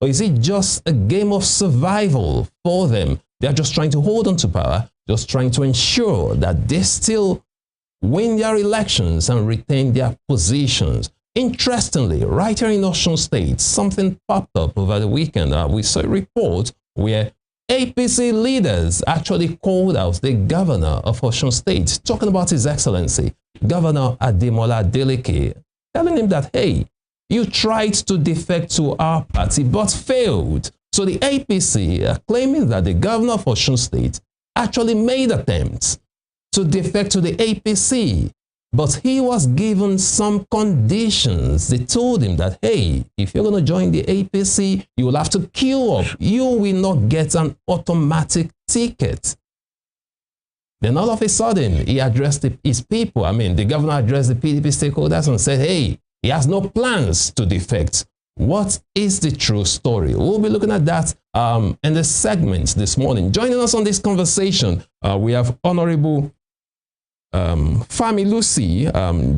Or is it just a game of survival for them? They're just trying to hold on to power, just trying to ensure that they still win their elections and retain their positions. Interestingly, right here in Osun State, something popped up over the weekend. We saw a report where APC leaders actually called out the governor of Osun State, talking about His Excellency, Governor Ademola Adeleke, telling him that, hey, you tried to defect to our party but failed. So the APC are claiming that the governor of Osun State actually made attempts to defect to the APC, but he was given some conditions. They told him that, hey, if you're going to join the APC, you will have to queue up. You will not get an automatic ticket. Then all of a sudden, he addressed his people. I mean, the governor addressed the PDP stakeholders and said, hey, he has no plans to defect. What is the true story? We'll be looking at that in the segment this morning. Joining us on this conversation, we have Honorable Fami Lucy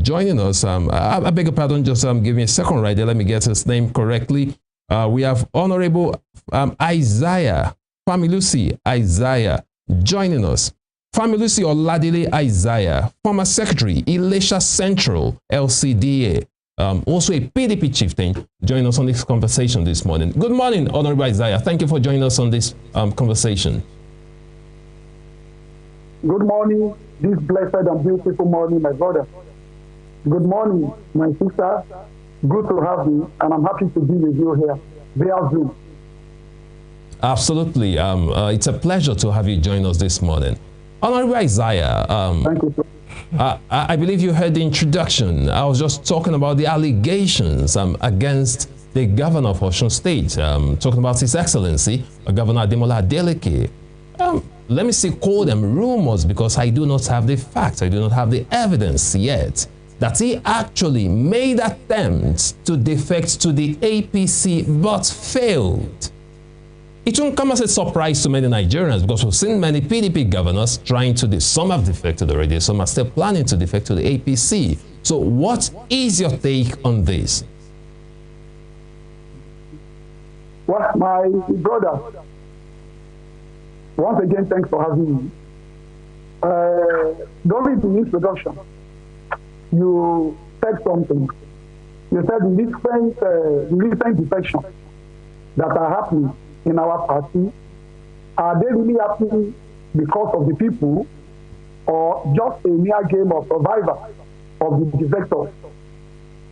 joining us. I beg your pardon, just give me a second right there. Let me get his name correctly. We have Honorable Isaiah, Fami Lucy Isaiah joining us. Fami Lucy Oladile Isaiah, former secretary, Ilesha Central LCDA, also a PDP chieftain, joining us on this conversation this morning. Good morning, Honorable Isaiah. Thank you for joining us on this conversation. Good morning, this blessed and beautiful morning, my brother. Good morning, my sister. Good to have you, and I'm happy to be with you here via Zoom. Absolutely. It's a pleasure to have you join us this morning. Honorable Isaiah, thank you, sir. I believe you heard the introduction. I was just talking about the allegations against the governor of Osun State, talking about His Excellency, Governor Ademola Adeleke. Let me call them rumors because I do not have the facts, I do not have the evidence yet that he actually made attempts to defect to the APC but failed. It won't come as a surprise to many Nigerians because we've seen many PDP governors trying to, some have defected already, some are still planning to defect to the APC. So what is your take on this? Well, my brother, once again, thanks for having me. During the introduction, you said something. You said recent defections that are happening in our party, are they really happening because of the people or just a mere game of survival of the defectors?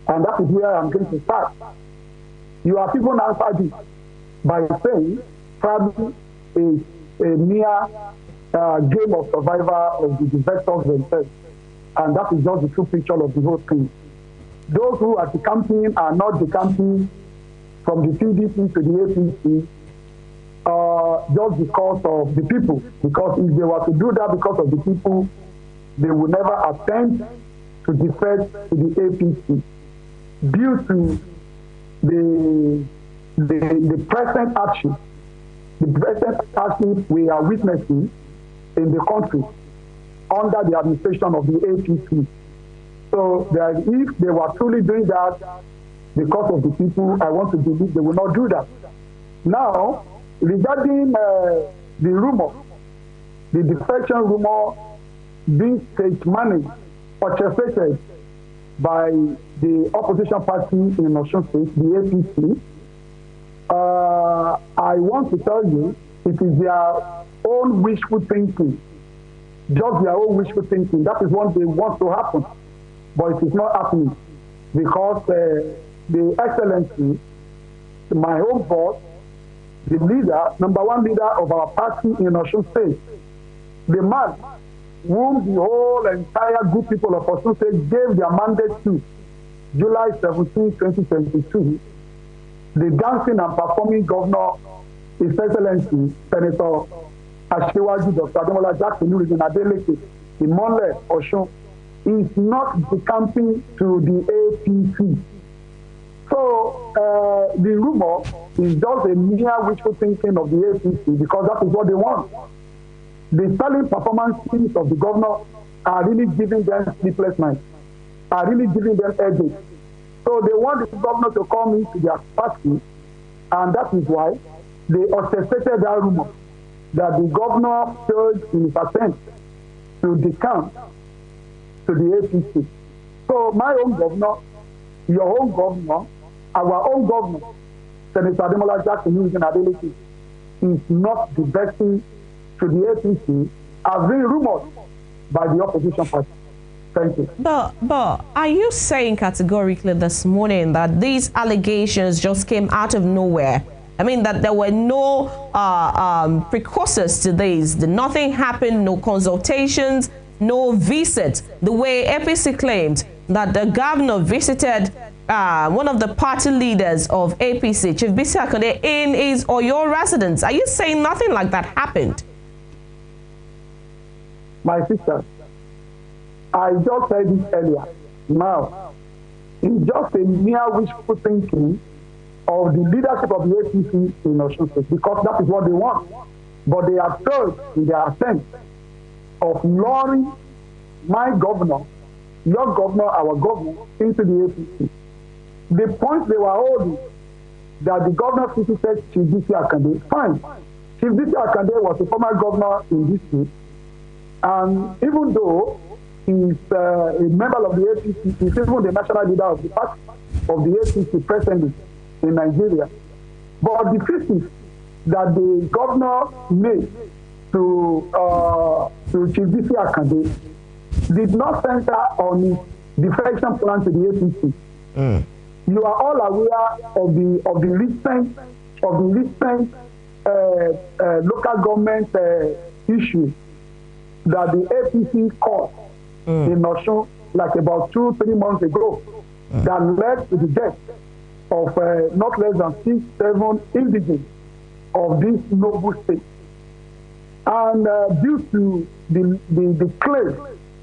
And that is where I'm going to start. You have even answered it by saying probably a mere game of survival of the defectors themselves. And that is just the true picture of the whole thing. Those who are decamping are not decamping from the PDP to the APC just because of the people. Because if they were to do that because of the people, they would never attempt to defect to the APC due to the present action. The present action we are witnessing in the country under the administration of the APC. So that if they were truly doing that because of the people, I want to believe they will not do that. Now, regarding the rumor, the defection rumor being state managed, orchestrated by the opposition party in Osun State, the APC, I want to tell you, it is their own wishful thinking. Just their own wishful thinking. That is what they want to happen. But it is not happening. Because the Excellency, my own boss, the leader, number one leader of our party in Osun State, the man whom the whole entire good people of Osun State gave their mandate to, July 17, 2022, the dancing and performing governor, His Excellency, Senator Asiwaju Dr. Ademola Adeleke, Imole Osun, is not decamping to the APC. So the rumor is just a mere wishful thinking of the APC because that is what they want. The sterling performances of the governor are really giving them sleepless nights, are really giving them headaches. So they want the governor to come into their party And that is why they orchestrated that rumor that the governor failed in his attempt to decamp to the APC. So my own governor, your own governor, our own governor, Senator Ademola Jackson, who is in ability, is not defecting to the APC as being rumored by the opposition party. Thank you. But are you saying categorically this morning that these allegations just came out of nowhere? I mean, that there were no precursors to this. Nothing happened, no consultations, no visits. The way APC claimed that the governor visited one of the party leaders of APC, Chief Bisi Akande, in his or your residence. Are you saying nothing like that happened? My sister, I just said this earlier. Now, it's just a mere wishful thinking of the leadership of the APC in Osun State, because that is what they want. But they have failed in their attempt of luring my governor, your governor, our governor, into the APC. The point they were holding, that the governor visited Chief Bisi Akande, fine. Chief Bisi Akande was a former governor in this state, and even though he's a member of the APC, he's even the national leader of the party of the APC presently in Nigeria. But the visit that the governor made to Chief Bisi Akande did not center on his defection plan to the APC. You are all aware of the recent local government issues that the APC caused in Osun, like about 2-3 months ago, that led to the death of not less than 6-7 indigents of this noble state. And due to the claim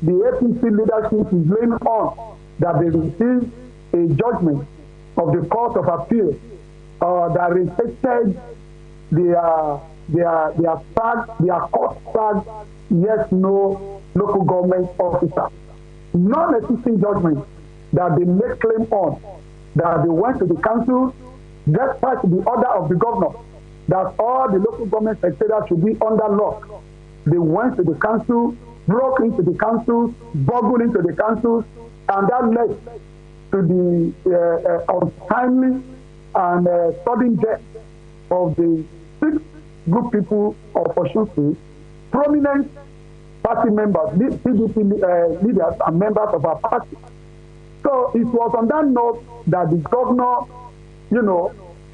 the APC leadership is laying on that they received a judgment of the Court of Appeal that respected their court-sagged yes-no local government officer. Non-existing judgment that they made claim on, that they went to the council, despite the order of the governor, that all the local government secretariats should be under lock. They went to the council, broke into the council, burgled into the council, and that led to the untimely and sudden death of the 6 good people of Osun State, prominent party members, PDP leaders and members of our party. So it was on that note that the governor,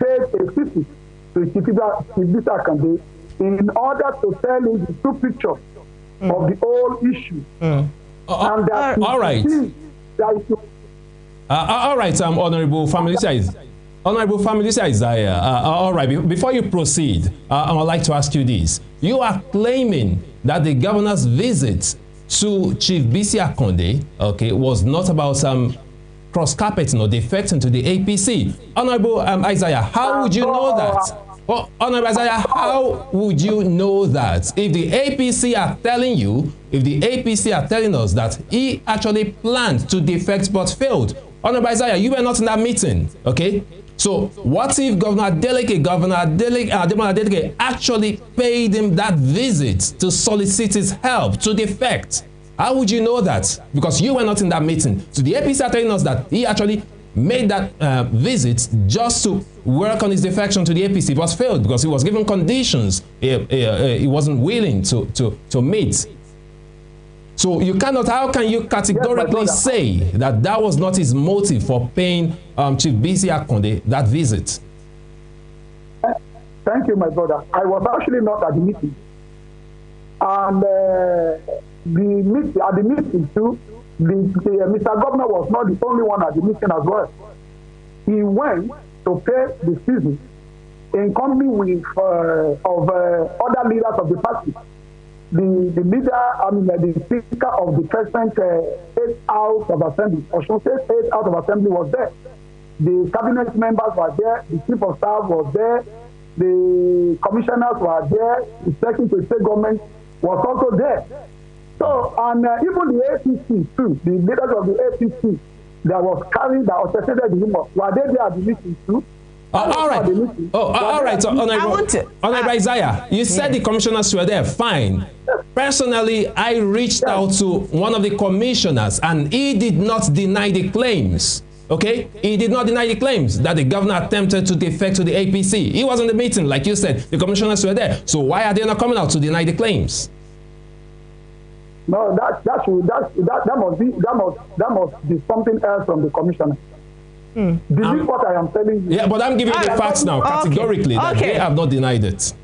paid a visit to Chief Bisi Akande in order to tell him the true picture of the whole issue. And that all right. All right, Honorable Family Isaiah. All right, before you proceed, I would like to ask you this. You are claiming that the governor's visit to Chief Bisi Akande, was not about some cross-carpeting or defecting to the APC. Honorable Isaiah, how would you know that? Well, Honorable Isaiah, how would you know that? If the APC are telling you, if the APC are telling us that he actually planned to defect but failed, Honorable Isaiah, you were not in that meeting, okay? So what if Governor Ademola actually paid him that visit to solicit his help to defect? How would you know that? Because you were not in that meeting. So the APC are telling us that he actually made that visit just to work on his defection to the APC, but failed because he was given conditions he wasn't willing to meet. So you cannot, how can you categorically say that that was not his motive for paying Chief Bisi Akande that visit? Thank you, my brother. I was actually not at the meeting. And at the meeting too, Mr. Governor was not the only one at the meeting as well. He went to pay the visit in company with other leaders of the party. The leader, the speaker of the present 8th House of Assembly, Osun State 8th House of Assembly was there. The cabinet members were there, the chief of staff was there, the commissioners were there, the secretary to state government was also there. So, and even the APC too, the leaders of the APC that was carrying, that orchestrated the rumor, were they there at the meeting too? all right. All right. So, Honorable Isaiah, you said the commissioners were there. Fine. Personally, I reached out to one of the commissioners, and he did not deny the claims. Okay, he did not deny the claims that the governor attempted to defect to the APC. He was in the meeting, like you said. The commissioners were there. So why are they not coming out to deny the claims? No, that must be something else from the commissioner. This is what I am telling you. Yeah, but I'm giving you the facts now, categorically, that they have not denied it.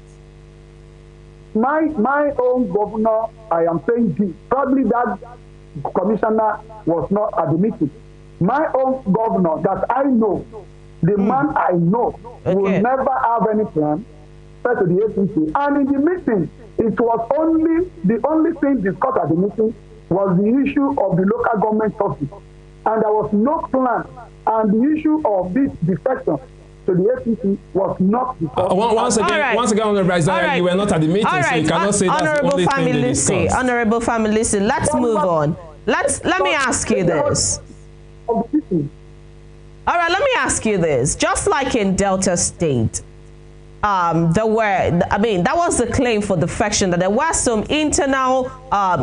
My own governor, I am saying this. Probably that commissioner was not at the meeting. My own governor that I know, the man I know, will never have any plan to the APC. And in the meeting, it was the only thing discussed at the meeting was the issue of the local government office. And there was no plan. And the issue of this defection to the APC was not discussed. Once again, Honorable Isaiah, you were not at the meeting, so you cannot say that's the only thing they discussed. Honorable Family, let's move on. Let me ask you this. All right, let me ask you this. Just like in Delta State, that was the claim for defection, that there were some internal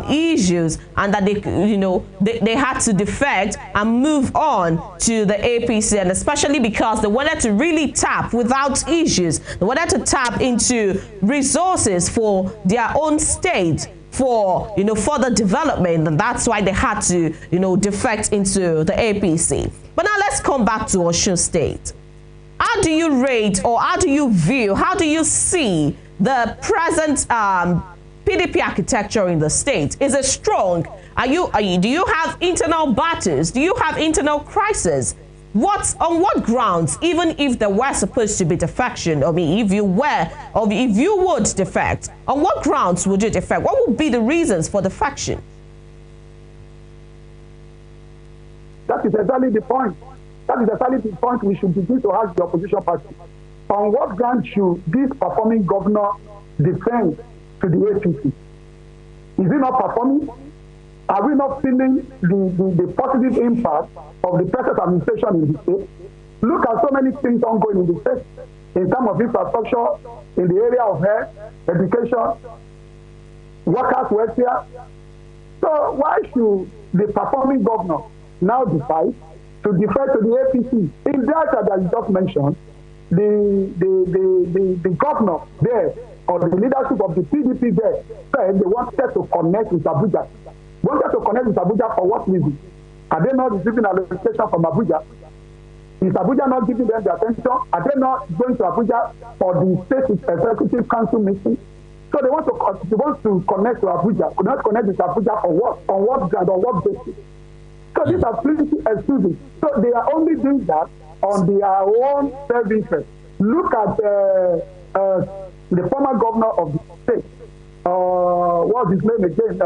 issues, and that they had to defect and move on to the APC, and especially because they wanted to really tap without issues. They wanted to tap into resources for their own state, for further development, and that's why they had to defect into the APC. But now let's come back to Osun State. How do you rate, or how do you view, how do you see the present PDP architecture in the state? Is it strong? Do you have internal battles? Do you have internal crises? On what grounds, even if there were supposed to be defection, if you would defect, on what grounds would you defect? What would be the reasons for defection? That is exactly the point. That is exactly the point we should begin to ask the opposition party. On what ground should this performing governor defend to the APC? Is he not performing? Are we not feeling the positive impact of the present administration in the state? Look at so many things ongoing in the state in terms of infrastructure, in the area of health, education, workers' welfare. So why should the performing governor now decide to defer to the APC? In data that you just mentioned, the governor there, or the leadership of the PDP there, said they wanted to connect with Abuja. Wanted to connect with Abuja for what reason? Are they not receiving allocation from Abuja? Is Abuja not giving them the attention? Are they not going to Abuja for the state executive council meeting? So they want to connect to Abuja. Could not connect with Abuja for what? On what ground? On what basis? So these are plenty excuses. So they are only doing that on their own self-interest. Look at the former governor of the state. What's his name again?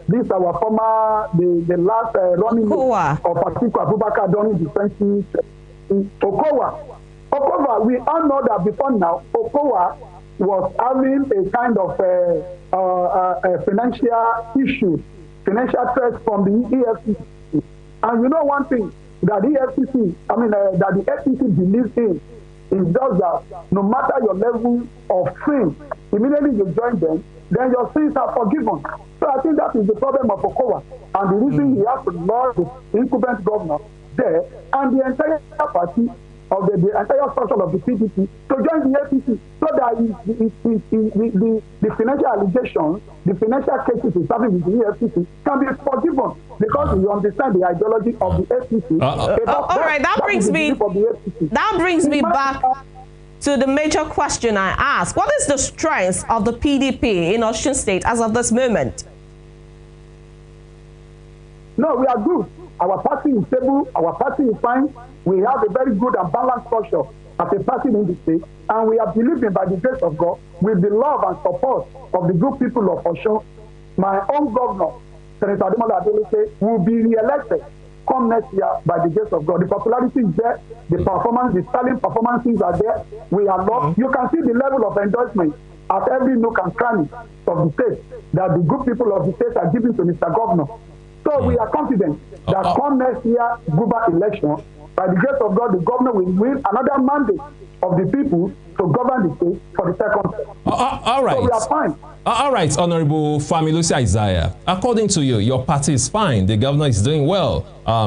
This our former, the last running of Atiku Abubakar during the 2020. Okowa, we all know that before now, Okowa was having a kind of a financial issue, financial threat from the EFCC. And you know one thing that the EFCC, that the FCC believes in is just that no matter your level of sin, immediately you join them, then your sins are forgiven. So I think that is the problem of Okowa. And the reason he has to lord the incumbent governor there and the entire party of the entire structure of the PDP to join the APC, so that the financial allegations, the financial cases he's having with the EFCC can be forgiven, because you understand the ideology of the APC. All right, that brings me back to the major question I asked. What is the strength of the PDP in Osun State as of this moment? No, we are good. Our party is stable. Our party is fine. We have a very good and balanced structure as a party in the state, and we are believing by the grace of God, with the love and support of the good people of Osun, my own governor, Senator Ademola Adeleke, will be re-elected come next year by the grace of God. The popularity is there. The performance, the sterling performances are there. We are loved. You can see the level of endorsement at every nook and cranny of the state that the good people of the state are giving to Mr. Governor. So we are confident that come next year, Guba election, by the grace of God, the governor will win another mandate of the people to govern the state for the second term. All right. So we are fine. All right, Honorable Familusi Isaiah. According to you, your party is fine. The governor is doing well.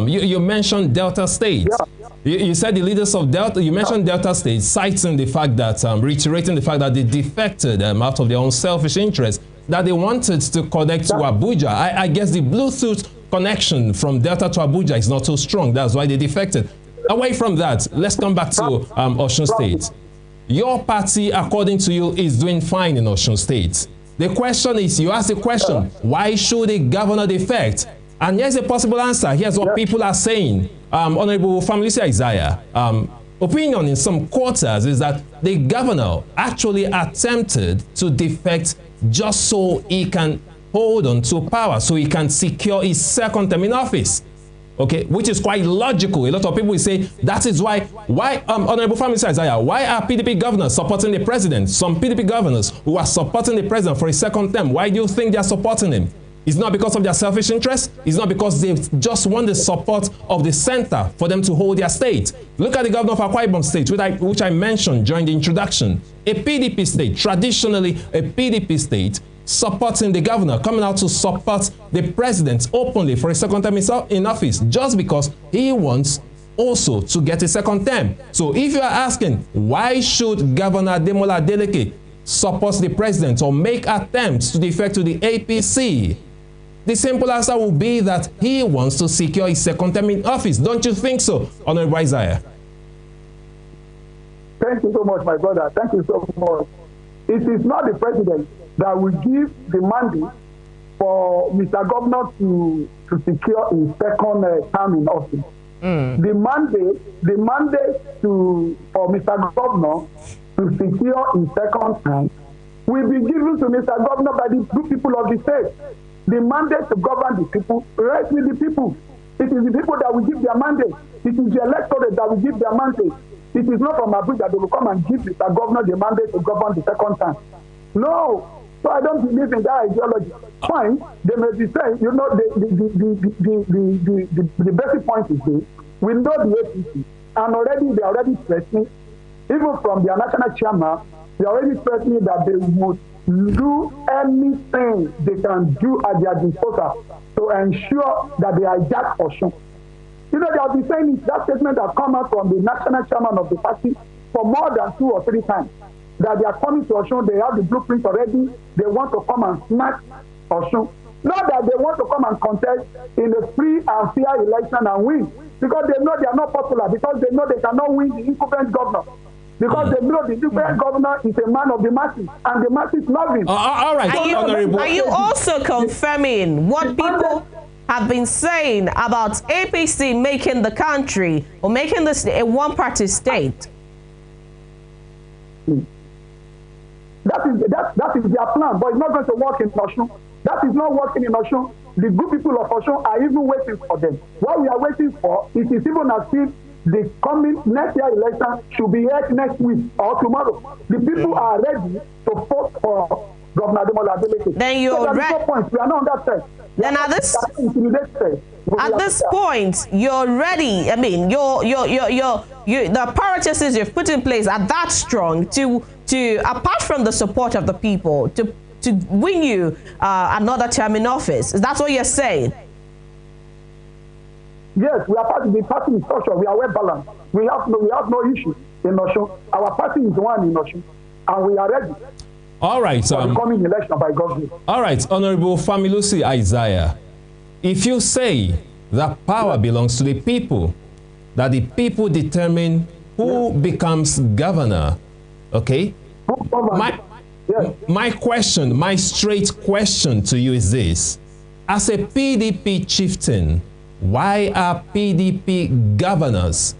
You mentioned Delta State. Yeah. You said the leaders of Delta, you mentioned Delta State, citing the fact that, reiterating the fact that they defected out of their own selfish interest, that they wanted to connect to Abuja. I guess the Bluetooth connection from Delta to Abuja is not so strong. That's why they defected. Away from that, let's come back to Osun State. Your party, according to you, is doing fine in Osun State. The question is, you ask the question, why should the governor defect? And here's a possible answer. Here's what people are saying. Honorable Familusi Isaiah, opinion in some quarters is that the governor actually attempted to defect just so he can hold on to power, so he can secure his second term in office. Okay, which is quite logical. A lot of people will say that is why Honorable Familusi Isaiah, why are PDP governors supporting the president? Some PDP governors who are supporting the president for a second term, why do you think they are supporting him? It's not because of their selfish interest. It's not because they just want the support of the center for them to hold their state. Look at the governor of Akwa Ibom State, which I mentioned during the introduction. A PDP state, traditionally a PDP state, supporting the governor, coming out to support the president openly for a second term in office, just because he wants also to get a second term. So if you are asking, why should Governor Ademola Adeleke support the president or make attempts to defect to the APC? The simple answer will be that he wants to secure his second term in office. Don't you think so, Honorable Isaiah? Thank you so much, my brother. Thank you so much. It is not the president that will give the mandate for Mr. Governor to secure his second term in office. The mandate for Mr. Governor to secure his second term will be given to Mr. Governor by the good people of the state. The mandate to govern the people rests with the people. It is the people that will give their mandate. It is the electorate that will give their mandate. It is not from Abuja that they will come and give Mr. Governor the mandate to govern the second term. No. So I don't believe in that ideology. Fine, they may be saying, you know, the basic point is this. We know the APC, and they are already threatening, even from their national chairman, they are already threatening that they would do anything they can do at their disposal to ensure that they hijack Osun. You know, they have been saying that statement has come out from the national chairman of the party for more than 2 or 3 times. That they are coming to Osun, they have the blueprint already, they want to come and snatch Osun. Not that they want to come and contest in a free and fair election and win, because they know they are not popular, because they know they cannot win the incumbent governor. Because they know the incumbent governor is a man of the masses, and the masses love him. All right, are you also confirming what people have been saying about APC making the country or making this a one-party state? That is their plan, but it's not going to work in Osun. That is not working in Osun. The good people of Osun are even waiting for them. What we are waiting for, it is even as if the coming next year election should be held next week or tomorrow. The people are ready to vote for Governor Ademola Adeleke. Then you're ready. No point. We are not on that side. Then at this point, you're ready. I mean, the apparatuses you've put in place are that strong to apart from the support of the people to win you another term in office. That's what you're saying. Yes, we are part of the party is structure. We are well balanced. We have no issue in Osun. Our party is one in Osun, and we are ready. All right. For the coming election by God's will. All right, Honorable Familusi Isaiah. If you say that power belongs to the people, that the people determine who becomes governor, okay? My question, my straight question to you is this. As a PDP chieftain, why are PDP governors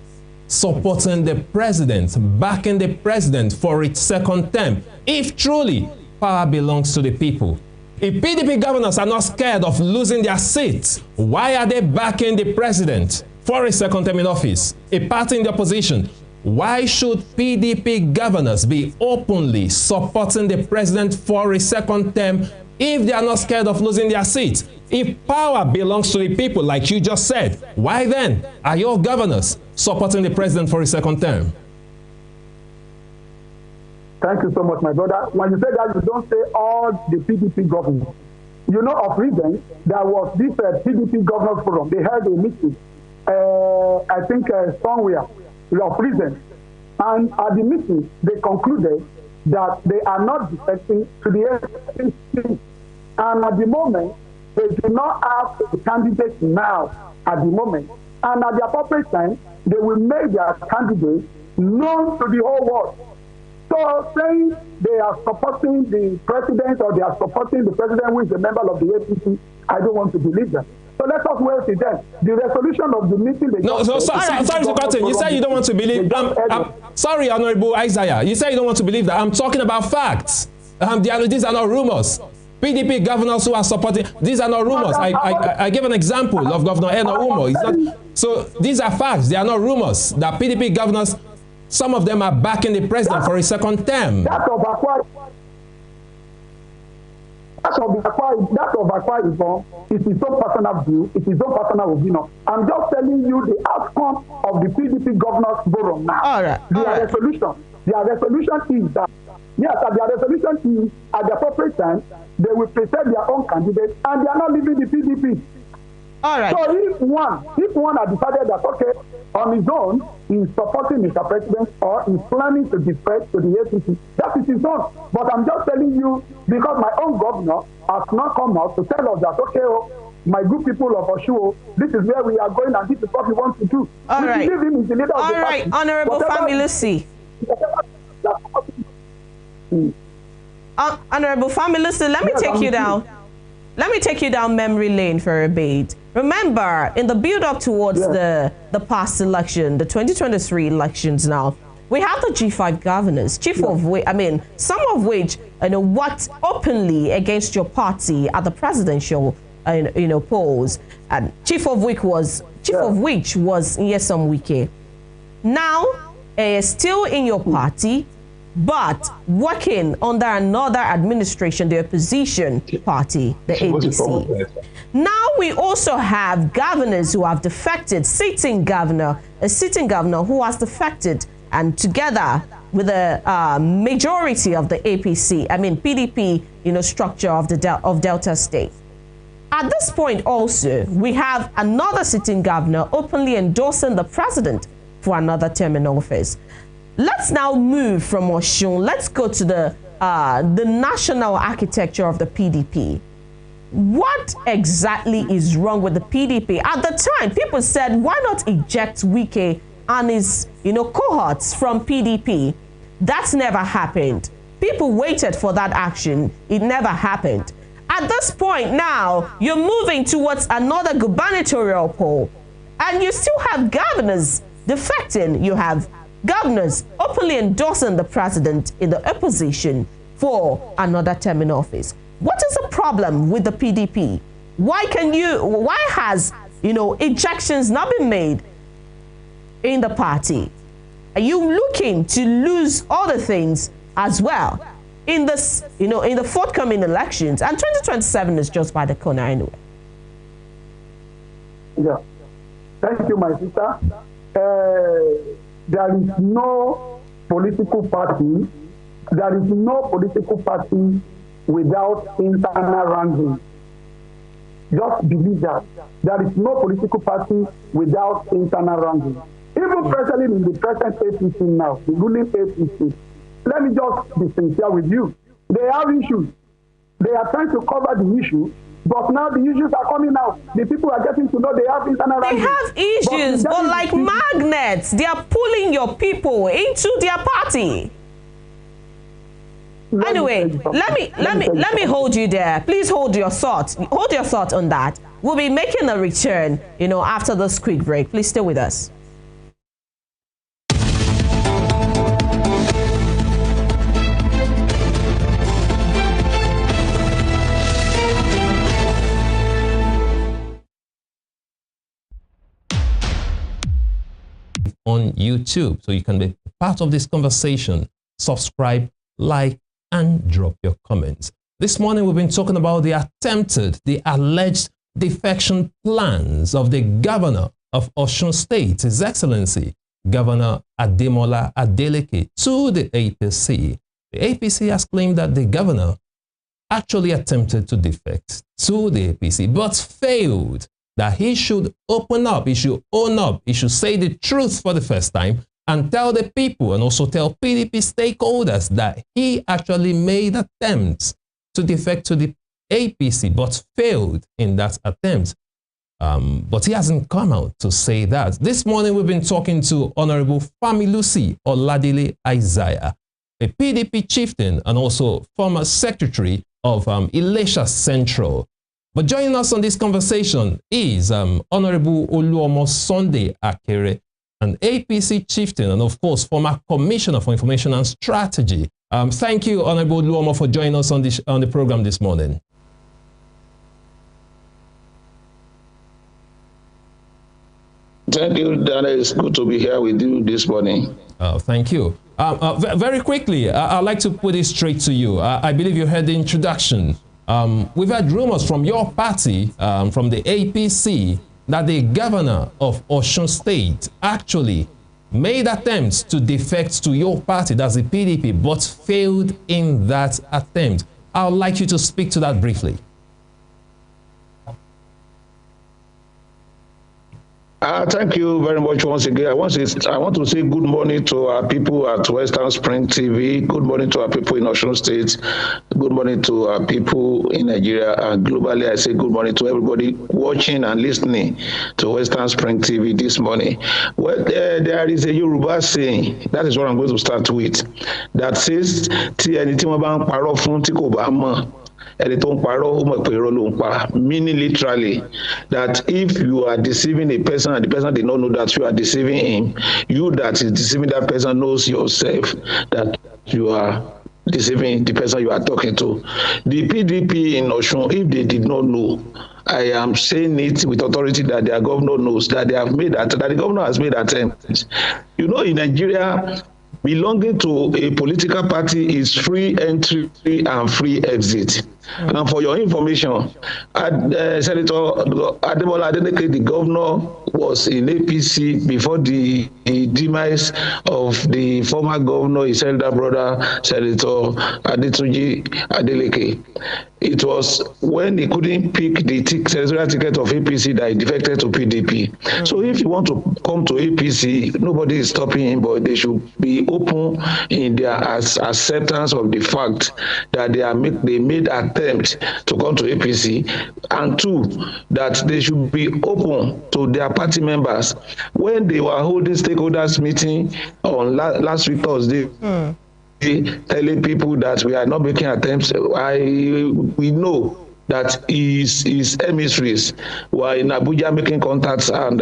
supporting the president, backing the president for its second term, if truly power belongs to the people? If PDP governors are not scared of losing their seats, why are they backing the president for a second term in office? A party in the opposition, why should PDP governors be openly supporting the president for a second term if they are not scared of losing their seats? If power belongs to the people, like you just said, why then are your governors supporting the president for a second term? Thank you so much, my brother. When you say that, you don't say all the PDP governors. You know, of recent, there was this PDP governors forum. They held a meeting, I think somewhere, of recent. And at the meeting, they concluded that they are not defecting to the SPC. And at the moment, they do not have a candidate now at the moment. And at the appropriate time, they will make their candidate known to the whole world. So saying they are supporting the president or they are supporting the president who is a member of the APC, I don't want to believe that. So let us wait till then. The resolution of the meeting... Sorry to cut in. You say you don't want to believe... sorry, Honorable Isaiah. You say you don't want to believe that. I'm talking about facts. These are not rumors. PDP governors who are supporting... These are not rumors. I give an example of Governor Eno Umo. So these are facts. They are not rumors. That PDP governors... Some of them are backing the president for a second term. That of Akwa Ibom is his own personal view, it is his own personal opinion. I'm just telling you the outcome of the PDP governors forum now. All right. Their resolution is that, yes, their resolution is at the appropriate time, they will present their own candidate and they are not leaving the PDP. All right. So if one has decided that, okay, on his own, he's supporting Mr. President or he's planning to defect to the APC, that is his own. But I'm just telling you, because my own governor has not come out to tell us that, okay, oh, my good people of Oshu, this is where we are going and this is what we want to do. All we right. believe him is the leader of the party. All right, Honorable Familisi. Honorable Familisi, let me take you down. Let me take you down memory lane for a bit. Remember, in the build-up towards the past election, the 2023 elections now, we have the G5 governors, some of which, worked openly against your party at the presidential, polls, and chief of which was Nyesom Wike. Now, still in your party, but working under another administration, the opposition party, the APC. Now we also have governors who have defected, a sitting governor who has defected, and together with a majority of the APC, PDP, structure of Delta State. At this point also, we have another sitting governor openly endorsing the president for another term in office. Let's now move from Osun. Let's go to the national architecture of the PDP. What exactly is wrong with the PDP? At the time, people said, why not eject Wike and his cohorts from PDP? That's never happened. People waited for that action. It never happened. At this point now, you're moving towards another gubernatorial poll, and you still have governors defecting. You have governors openly endorsing the president in the opposition for another term in office. What is the problem with the PDP? Why has ejections not been made in the party? Are you looking to lose other things as well in this, in the forthcoming elections? And 2027 is just by the corner anyway. Yeah. Thank you, my sister. There is no political party. There is no political party without internal wrangling. Just believe that. There is no political party without internal wrangling. Even presently in the present APC now, the ruling APC, let me just be sincere with you. They have issues. They are trying to cover the issue, but now the issues are coming out. The people are getting to know they have internal wrangling. They have issues, but like magnets, they are pulling your people into their party. Anyway, let me hold you there. Please hold your thought. Hold your thought on that. We'll be making a return, after this quick break. Please stay with us. on YouTube. So you can be part of this conversation. Subscribe, like, and drop your comments. This morning, we've been talking about the alleged defection plans of the governor of Osun State, His Excellency, Governor Ademola Adeleke, to the APC. The APC has claimed that the governor actually attempted to defect to the APC, but failed, that he should open up, he should own up, he should say the truth for the first time and tell the people and also tell PDP stakeholders that he actually made attempts to defect to the APC, but failed in that attempt. But he hasn't come out to say that. This morning, we've been talking to Honorable Familusi Oladile Isaiah, a PDP chieftain and also former secretary of Ilesha Central. But joining us on this conversation is Honorable Oluomo Sunday Akere, an APC chieftain and of course former Commissioner for Information and Strategy. Thank you, Honorable Oluomo, for joining us on the program this morning. Thank you, Daniel. It's good to be here with you this morning. Thank you. Very quickly, I'd like to put it straight to you. I believe you heard the introduction. We've had rumors from your party, from the APC, that the governor of Osun State actually made attempts to defect to your party, that's the PDP, but failed in that attempt. I would like you to speak to that briefly. Thank you very much once again. I want to say good morning to our people at Western Spring TV. Good morning to our people in Osun State. Good morning to our people in Nigeria. And globally, I say good morning to everybody watching and listening to Western Spring TV this morning. Well, there is a Yoruba saying, that is what I'm going to start with, that says, meaning literally that if you are deceiving a person and the person did not know that you are deceiving him, you that is deceiving that person knows yourself that you are deceiving the person you are talking to. The PDP in Osun, if they did not know, I am saying it with authority that their governor knows that they have made that the governor has made attempts. You know, in Nigeria, belonging to a political party is free entry and free exit. And for your information, Senator Ademola Adeleke, the governor, was in APC before the demise of the former governor, his elder brother, Senator Adetunji Adeleke. It was when he couldn't pick the senatorial ticket of APC that he defected to PDP. So if you want to come to APC, nobody is stopping him, but they should be open in their acceptance of the fact that they made attempts to come to APC, and two, that they should be open to their party members. When they were holding stakeholders meeting on last week Thursday, telling people that we are not making attempts, we know that his emissaries were in Abuja making contacts and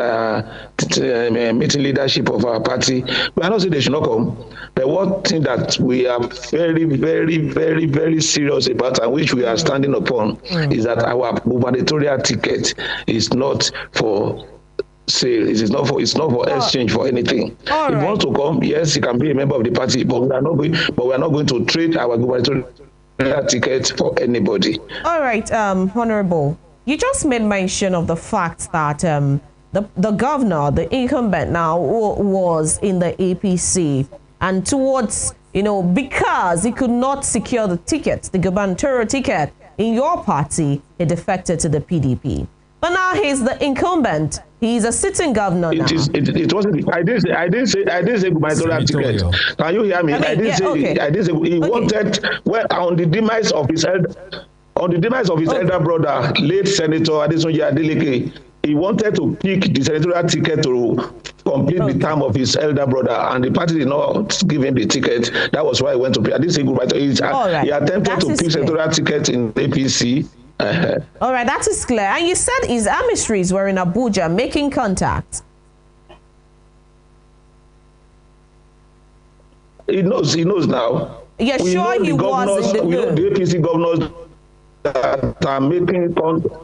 meeting leadership of our party. We are not saying they should not come. But one thing that we are very, very, very, very serious about, and which we are standing upon, is that our gubernatorial ticket is not for sale. It's not for exchange for anything. If he wants to come, yes, he can be a member of the party, but we are not going to trade our gubernatorial ticket for anybody. All right, Honorable, you just made mention of the fact that the governor, the incumbent now, was in the APC, and towards, because he could not secure the ticket, the gubernatorial ticket in your party, he defected to the PDP. But now he's the incumbent. He's a sitting governor now. It wasn't. I didn't say gubernatorial ticket. Can you hear me? I didn't say. He wanted, well, on the demise of his elder brother, late Senator Adetunji Adeleke, he wanted to pick the senatorial ticket to complete the term of his elder brother, and the party did not give him the ticket. That was why he went to pick. I didn't say gubernatorial. He attempted to pick senatorial ticket in APC. All right, that is clear. And you said his emissaries were in Abuja making contact. He knows now. Yeah, sure he was in the know the APC governors that are making contact.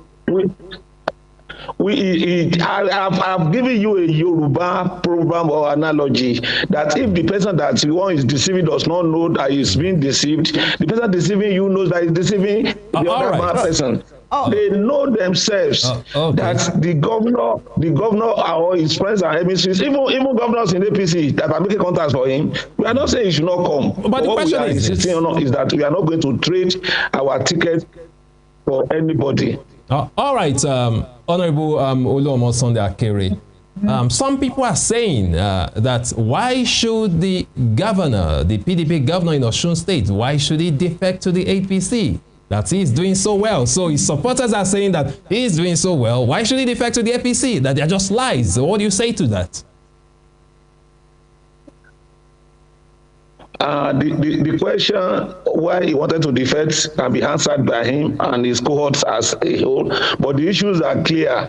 I've given you a Yoruba program or analogy that if the person that one is deceiving does not know that he's being deceived, the person deceiving you knows that he's deceiving the other person. They know themselves that the governor or his friends and emissaries, even governors in APC that are making contacts for him, we are not saying he should not come. But the question is that we are not going to trade our ticket for anybody. All right, Honorable Oluomo Sunday Akere. Some people are saying that why should the governor, the PDP governor in Osun State, why should he defect to the APC? That he's doing so well. So his supporters are saying that he's doing so well. Why should he defect to the APC? That they're just lies. So what do you say to that? The question why he wanted to defect can be answered by him and his cohorts as a whole. But the issues are clear.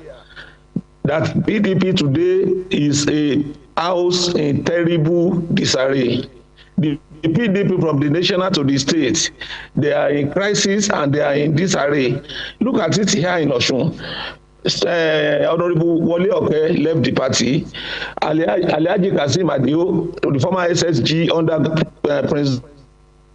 That PDP today is a house in terrible disarray. The PDP from the national to the state, they are in crisis and they are in disarray. Look at it here in Osun. Honorable Wole Oke left the party. Alhaji Kasim Adio, the former SSG under Prince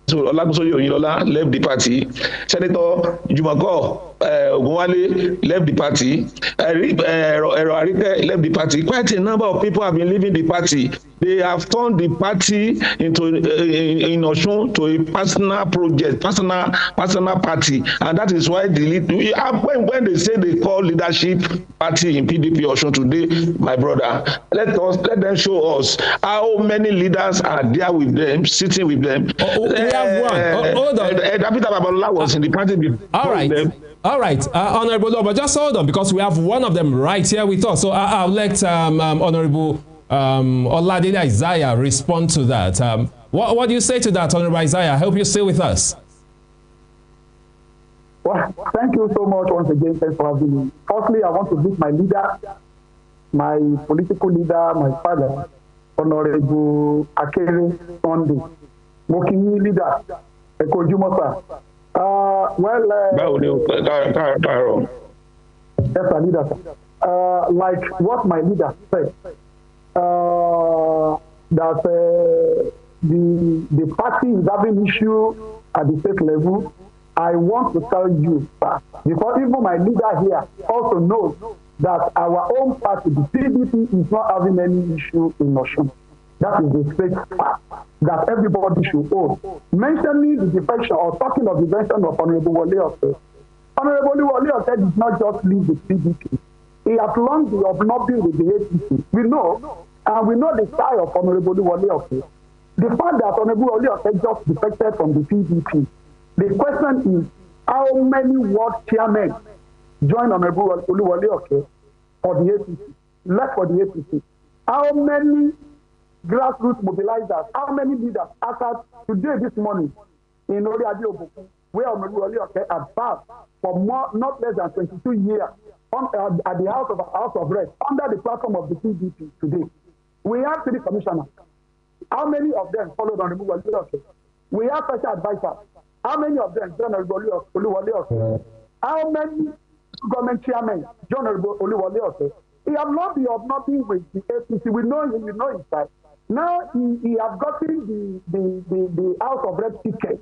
Olagunsoye Oyinlola, left the party. Senator Jumako Ogunwale left the party. Ero Arike left the party. Quite a number of people have been leaving the party. They have turned the party into in Osun to a personal project, personal party, and that is why when they say they call leadership party in PDP Osun today, my brother, let them show us how many leaders are there with them, sitting with them. We have one. Hold on. David Babalola was in the party before. All right. Them. All right, Honorable Lobo, just hold on because we have one of them right here with us. So I'll let Honorable Oladele Isaiah respond to that. What do you say to that, Honorable Isaiah? I hope you stay with us. Well, thank you so much once again. Thanks for having me. Firstly, I want to meet my leader, my political leader, my father, Honorable Akere Sunday. Working leader, Ekojumosa. Yes, sir, leader. Like what my leader said, that the party is having issue at the state level. I want to tell you, sir, because even my leader here also knows that our own party, the PDP, is not having any issue in Osun. That is the straight fact that everybody should own. Mentioning the defection or talking of the defection of Honorable Wole Oke. Honorable Wole Oke did not just leave the PDP. He has long of not being with the APC. We know, and we know the style of Honorable Wole Oke. The fact that Honorable Wole Oke just defected from the PDP. The question is, how many ward chairmen joined Honorable Wole Oke for the APC? Left for the APC. How many grassroots mobilizers, how many leaders after today, this morning, in Oriade Obokun, where Honorable Wole Oke had served for not less than 22 years at the House of Reps under the platform of the PDP today. We have 3 commissioners. How many of them followed Honorable Wole Oke? We have special advisors. How many of them joined Honorable Wole Oke? How many government chairmen joined Honorable Wole Oke? He has not been with the APC. We know him, we know his side. Now he has gotten the House of Reps ticket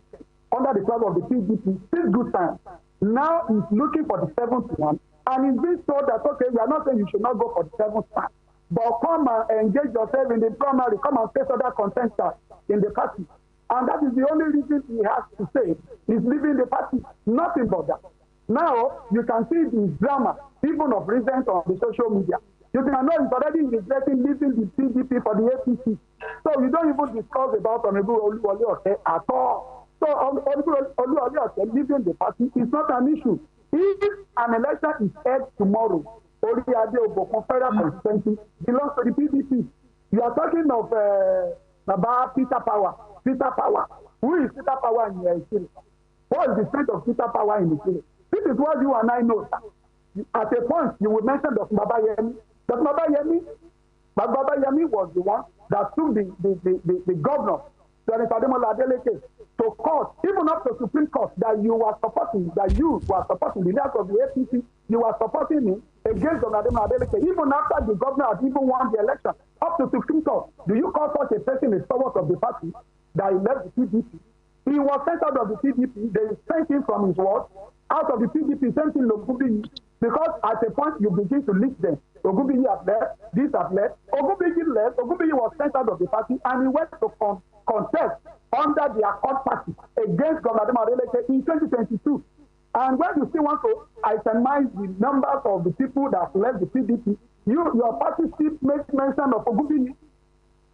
under the platform of the PDP since good time. Now he's looking for the 7th one, and he's being told that, okay, we are not saying you should not go for the 7th one, but come and engage yourself in the primary, come and face other contenders in the party. And that is the only reason he has to say he's leaving the party. Nothing but that. Now you can see the drama, even of recent on the social media. You can know he's already regretting leaving the PDP for the APC. So you don't even discuss about Honorable Wole Oke at all. So Honorable Wole Oke leaving the party is not an issue. If an election is held tomorrow, Oriade Obokun federal constituency belongs to the PDP. You are talking of about Peter Power. Peter Power. Who is Peter Power in your city? What is the strength of Peter Power in the city? This is what you and I know. At a point, you will mention Dr. Baba Yemi. Dr. Baba Yemi was the one that took the governor, Senator Ademola Adeleke, to court, even up to Supreme Court, that you were supporting, the leaders of the APC, you were supporting him against Governor Ademola Adeleke, even after the governor had even won the election, up to 16th of, do you call such a person a stalwart of the party that he left the PDP? He was sent out of the PDP. They sent him from his ward out of the PDP, sent him Ogunbiyi, because at a point you begin to list them. Ogunbiyi has left, this has left. Ogunbiyi left. Ogunbiyi was sent out of the party, and he went to contest under the Accord Party against Governor Ademola Adeleke in 2022. And when you still want to itemize the numbers of the people that left the PDP, your party still makes mention of Ogunbiyi.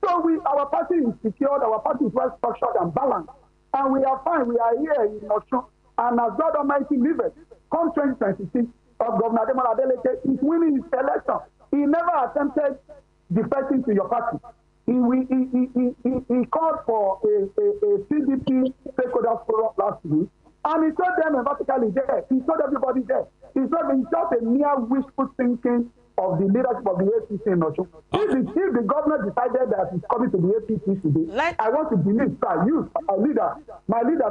So our party is secured, our party is well structured and balanced, and we are fine. We are here in Osun, and as God Almighty liveth, come 2026, of Governor Ademola Adeleke is winning his election. He never attempted defecting to your party. He called for a PDP stakeholders forum last week, and he told them emphatically there. He told everybody there. It's just a mere wishful thinking of the leadership of the APC in Osun. If the governor decided that he's coming to the APC today, I want to believe, sir, you, my leader,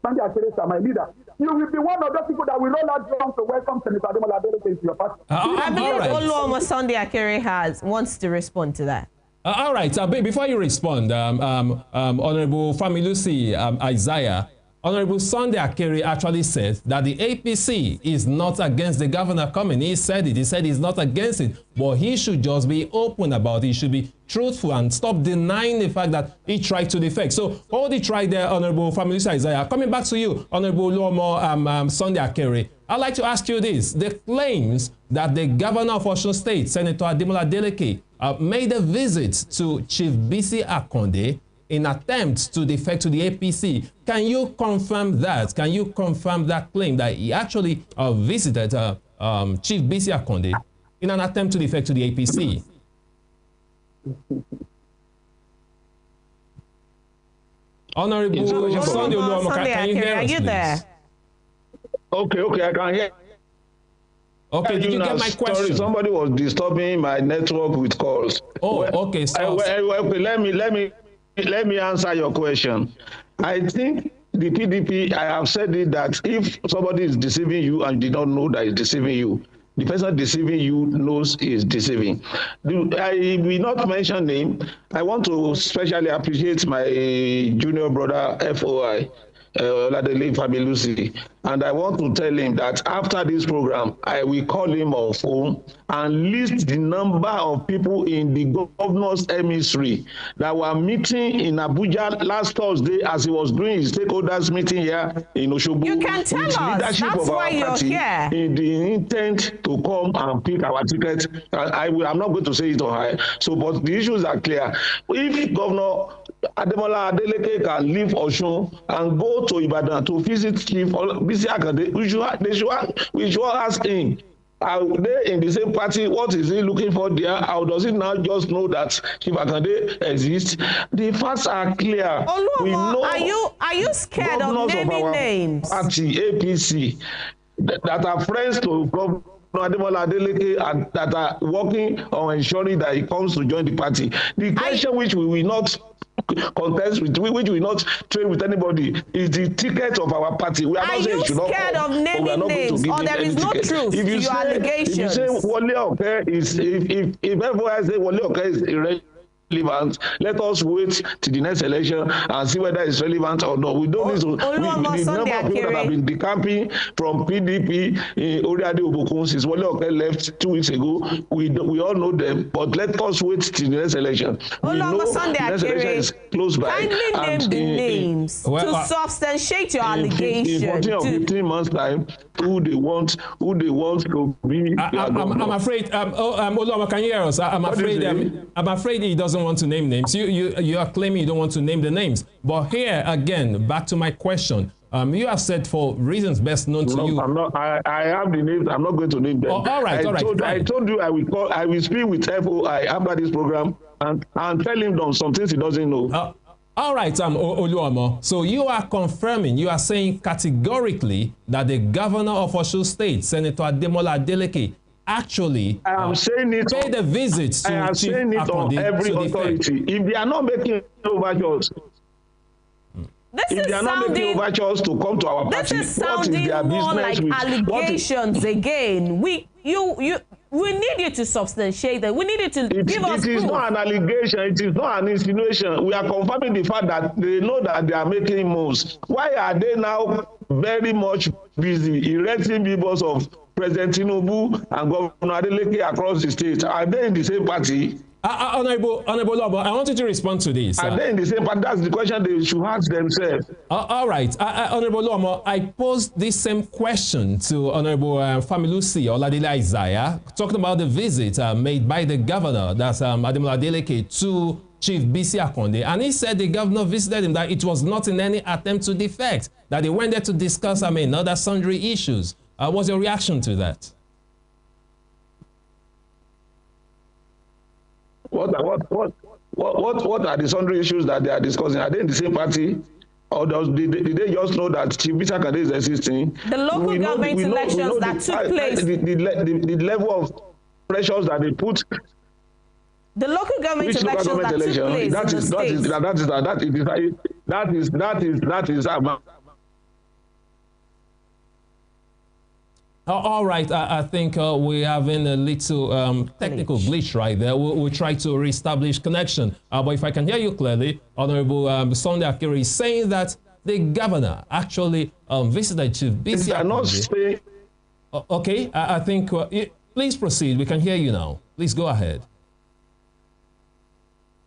Sunday Akere, my leader, you will be one of those people that will roll out drums to welcome Senator Ademola Adeleke into your party. I believe Oluomo Sunday Akere wants to respond to that. All right. Before you respond, Honorable Familusi Isaiah, Honorable Sunday Akere actually said that the APC is not against the governor coming. He said it. He said he's not against it, but he should just be open about it. He should be truthful and stop denying the fact that he tried to defect. So hold it right there, Honorable Familusi Isaiah. Coming back to you, Honorable Oluomo Sunday Akere, I'd like to ask you this. The claims that the governor of Osun State, Senator Ademola Adeleke, made a visit to Chief Bisi Akande in attempt to defect to the APC. Can you confirm that? Can you confirm that claim that he actually visited Chief Bisi Akande in an attempt to defect to the APC? Honorable Sunday Oluomo, can you hear us, please? There? Okay, I can hear. Okay, did you get my question? Sorry, somebody was disturbing my network with calls. Oh, okay. So, okay, let me answer your question. I think the PDP, I have said it, that if somebody is deceiving you and you did not know that he's deceiving you, the person deceiving you knows he is deceiving. I will not mention name. I want to especially appreciate my junior brother, FOI, Oladele Familusi, and I want to tell him that after this program, I will call him on phone and list the number of people in the governor's emissary that were meeting in Abuja last Thursday as he was doing his stakeholders meeting here in Osogbo. You can tell us. That's why you're here. In the intent to come and pick our ticket. I'm not going to say it on high. So, but the issues are clear. If Governor Ademola Adeleke can leave Osun and go to Ibadan to visit Chief Bisi Akande, we should ask him, are they in the same party? What is he looking for there? How does he now just know that Chief Akande exists? The facts are clear. Oluomo, we know are you scared of naming names? Party APC that are friends to Governor Ademola Adeleke and that are working on ensuring that he comes to join the party. The question which we will not contest with, which will not trade with anybody, is the ticket of our party. We are not saying should not come, scared of naming names, or there is no truth to your allegations? If you say Wole Oke is, if everyone say Wole Oke is irrelevant, let us wait till the next election and see whether it's relevant or not. We don't need to. The number of people that have been decamping from PDP in Oriade Obokun since Wole Oke left 2 weeks ago, we all know them. But let us wait till the next election. We know the next election is close by. Kindly name the names to substantiate your allegations. In 14 or 15 months' time, who they want to be. I'm afraid. Oluomo, can you hear us? I'm afraid he doesn't want to name names. You are claiming you don't want to name the names. But here again, back to my question. You have said for reasons best known to you. I have the names. I'm not going to name them. Oh, all right. I told you I will speak with FOI after this program and tell him some things he doesn't know. All right, Oluomo. So you are confirming, you are saying categorically that the governor of Osun State, Senator Ademola Adeleke, actually I am saying it paid a visit to I am Chief saying it on every authority. If they are not making overtures, if they are not making overtures to come to our party, this is sounding more like allegations again. we need you to substantiate that. We need you to give us It is proof. not an allegation. It is not an insinuation. We are confirming the fact that they know that they are making moves. Why are they now very much busy erecting billboards of President Tinubu and Governor Adeleke across the state? Are they in the same party? Honorable Lobo, I want you to respond to this. Are they in the same party? That's the question they should ask themselves. All right. Honorable Lobo, I posed this same question to Honorable Familusi Oladile Isaiah, talking about the visit made by the governor, that's Ademola Adeleke, to Chief Bisi Akonde. And he said the governor visited him, that it was not in any attempt to defect, that they went there to discuss, other sundry issues. What's your reaction to that? What are the sundry issues that they are discussing? Are they in the same party? Or did they just know that Chief Bisi Akonde is existing? The local government elections that took place. The level of pressures that they put. The local government elections that took place that is all right, I think we're having a little technical glitch right there. We'll try to reestablish connection. But if I can hear you clearly, Honorable Sunday Akiri is saying that the governor actually visited Chief Bisi Akonde. Okay, I think, please proceed. We can hear you now. Please go ahead.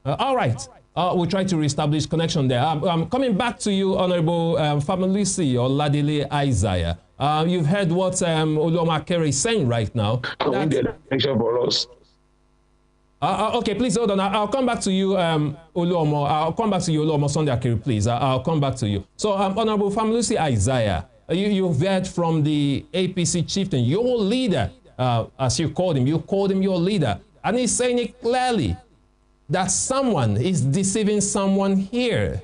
All right. We'll try to reestablish connection there. I'm coming back to you, Honorable Familusi Oladile Isaiah. You've heard what Oluoma Akere is saying right now. For us. Okay, please hold on. I'll come back to you, Oluoma. I'll come back to you, Oluoma Sunday Akere, please. I'll come back to you. So, Honorable Familusi Isaiah, you've heard from the APC chieftain, your leader, as you called him your leader, and he's saying it clearly that someone is deceiving someone here.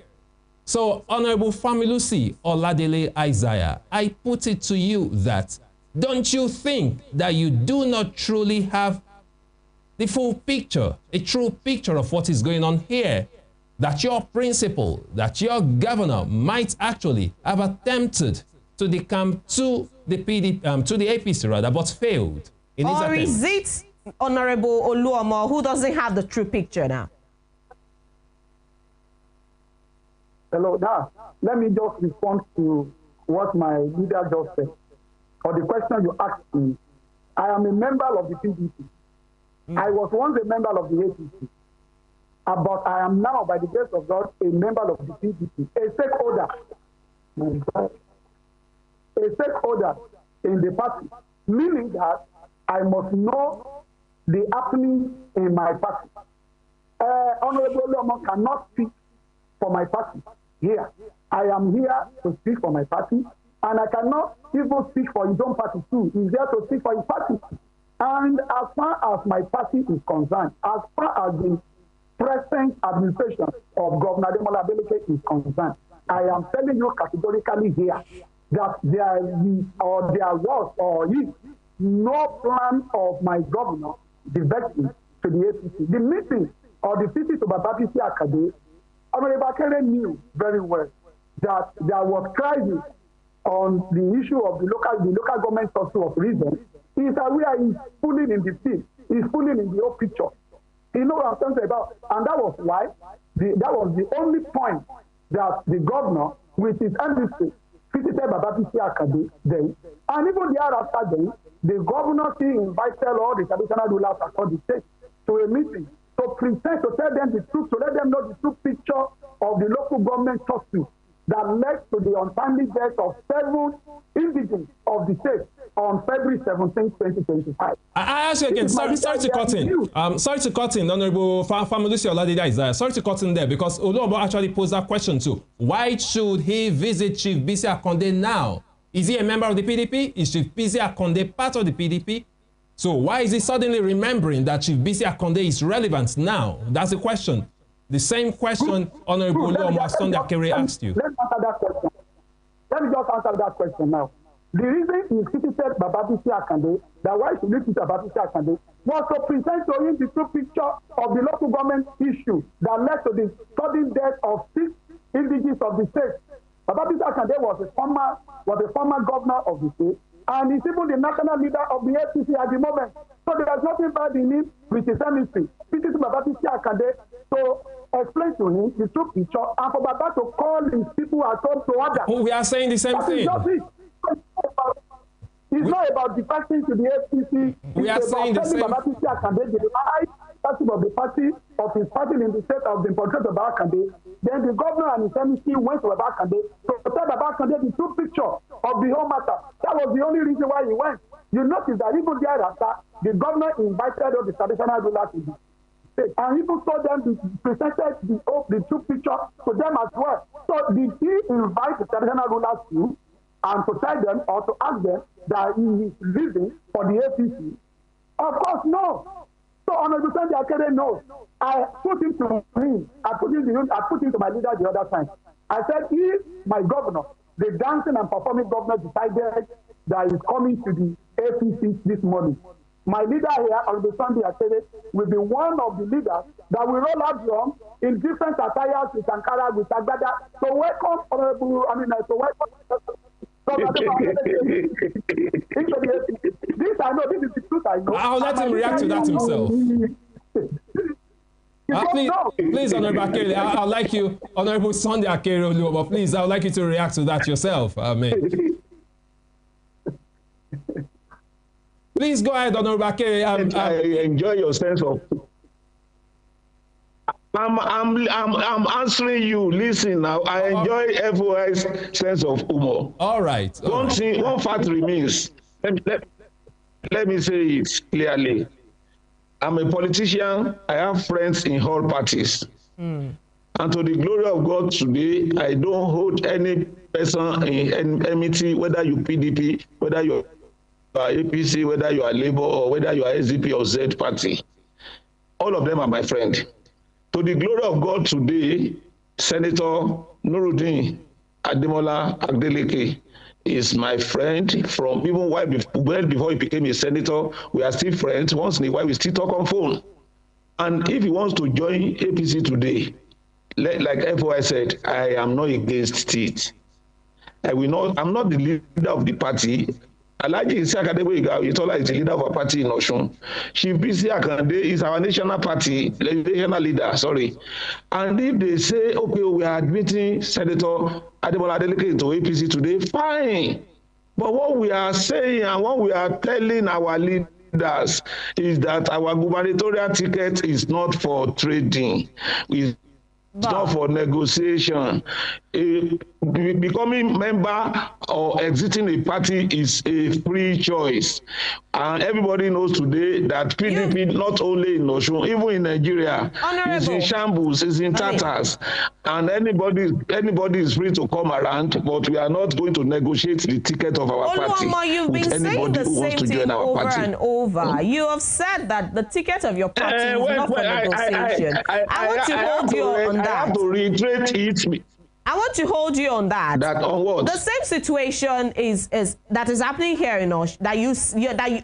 So, Honorable Familusi Oladile Isaiah, I put it to you that, don't you think that you do not truly have the full picture, a true picture of what is going on here? That your principal, that your governor might actually have attempted to decamp to the APC rather, but failed in his attempt. Or is it Honorable Oluoma who doesn't have the true picture now? Hello, now let me just respond to what my leader just said, or the question you asked me. I am a member of the PDP. I was once a member of the APC, but I am now, by the grace of God, a member of the PDP, a stakeholder in the party, meaning that I must know the happenings in my party. Honorable Oluoma cannot speak for my party here. I am here to speak for my party, and I cannot even speak for his own party too. He's there to speak for his party. And as far as my party is concerned, as far as the present administration of Governor Ademola Adeleke is concerned, I am telling you categorically here that there is no plan of my governor defecting to the APC. The meeting or the visit to Bababisi Akade, Honorable Akere knew very well that there was crisis on the issue of the local government source of reason. He is aware he's pulling in the field, he's pulling in the whole picture. He knows what I'm talking about. And that was why, that was the only point that the governor, with his embassy, visited Bababisi Akade then. And even the other after then, the governor invited all the traditional rulers across the state to a meeting to present, to tell them the truth, to let them know the true picture of the local government sources that led to the untimely death of 7 indigents of the state on February 17, 2025. I ask you again, sorry to cut in. Sorry to cut in, Honorable Familusi Oladile Isaiah. Sorry to cut in there, because Oluoma actually posed that question too. Why should he visit Chief Bisi Akonde now? Is he a member of the PDP? Is Chief Bisi Akonde part of the PDP? So why is he suddenly remembering that Chief Bisi Akonde is relevant now? That's the question. The same question Honorable Oluoma Sunday Akere asked you. Let me answer that question. Let me just answer that question now. The reason he visited Bababisi Akande, that why should he visit Bababisi Akande, was to present to him the true picture of the local government issue that led to the sudden death of 6 indigenous of the state. Bababisi Akande was a former governor of the state, and he's even the national leader of the APC at the moment. So there's nothing bad in him with his chemistry. This is Babati Akande to explain to him the true picture and for Baba to call his people at home to order. Oh, we are saying the same thing. It's not about defecting to the APC. We are saying the same. Babati Akande the right person of the party of his party in the state of the portrait of Akande. Then the governor and his MC went to Akande to tell Akande the true picture of the whole matter. That was the only reason why he went. You notice that even thereafter, the governor invited all the traditional rulers in the state, and even told them, presented the true picture to them as well. So did he invite the traditional rulers to and to tell them or to ask them that he is leaving for the APC? Of course, no. So Honorable Sunday Akere knows. I put him to him. I put him to my leader the other time. I said, if my governor, the dancing and performing governor, decided that he's coming to the APC this morning, my leader here, Honorable Sunday Akere, will be one of the leaders that will roll out drum in different attires with Ankara, with Agbada. So welcome, Honorable. So welcome. This I know. This is the truth I know. I'll let him react to that himself. Please, Honorable Akere, I'd like you, Honorable Sunday Akere, but please, I'd like you to react to that yourself. Please go ahead, Honorable Akere. I enjoy your sense of. I'm answering you. Listen now. I enjoy FOI's sense of humor. All right. One fact remains. Let me say it clearly. I'm a politician. I have friends in all parties. And to the glory of God today, I don't hold any person in enmity, whether you PDP, whether you are APC, whether you are Labour, or whether you are SDP or Z party. All of them are my friend. To the glory of God today, Senator Nuruddin Ademola Adeleke is my friend from even well before he became a senator. We are still friends. Once in a while, we still talk on phone. And if he wants to join APC today, like FOI said, I am not against it. I'm not the leader of the party. Alhaji Isi Akande Itola is the leader of our party in Osun. Chief Bisi Akande is our national leader, sorry. And if they say, okay, we are admitting Senator Ademola Adeleke into APC today, fine. But what we are saying and what we are telling our leaders is that our gubernatorial ticket is not for trading. It's not for negotiation. Becoming member or exiting a party is a free choice. And everybody knows today that PDP, not only in Osun, even in Nigeria, is in shambles, is in tatters. And anybody is free to come around, but we are not going to negotiate the ticket of our party. You've been saying the same thing over and over. You have said that the ticket of your party is not for negotiation. I want to hold you on that. I have to reiterate it. I want to hold you on that. That on what? The same situation that is happening here in Osun, that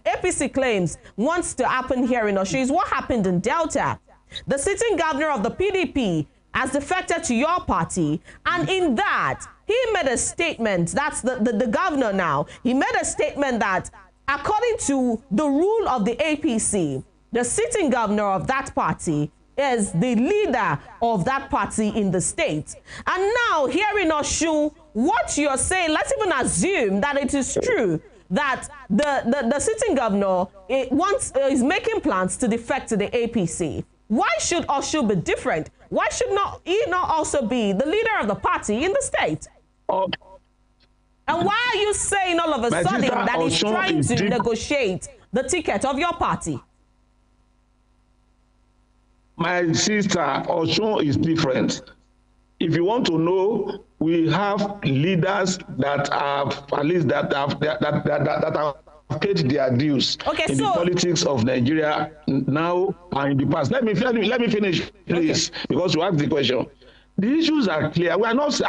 APC claims wants to happen here in Osun, is what happened in Delta. The sitting governor of the PDP has defected to your party, and in that, he made a statement, that's the governor now, he made a statement that according to the rule of the APC, the sitting governor of that party is the leader of that party in the state. And now, here in Osun, what you're saying, let's even assume that it is true that the sitting governor is making plans to defect to the APC. Why should Osun be different? Why should he not also be the leader of the party in the state? And why are you saying all of a sudden that he's trying to negotiate the ticket of your party? My sister, Osun is different. If you want to know, we have leaders that have at least that have paid their dues in the politics of Nigeria now and in the past. Let me finish, please, because you asked the question. The issues are clear. I will say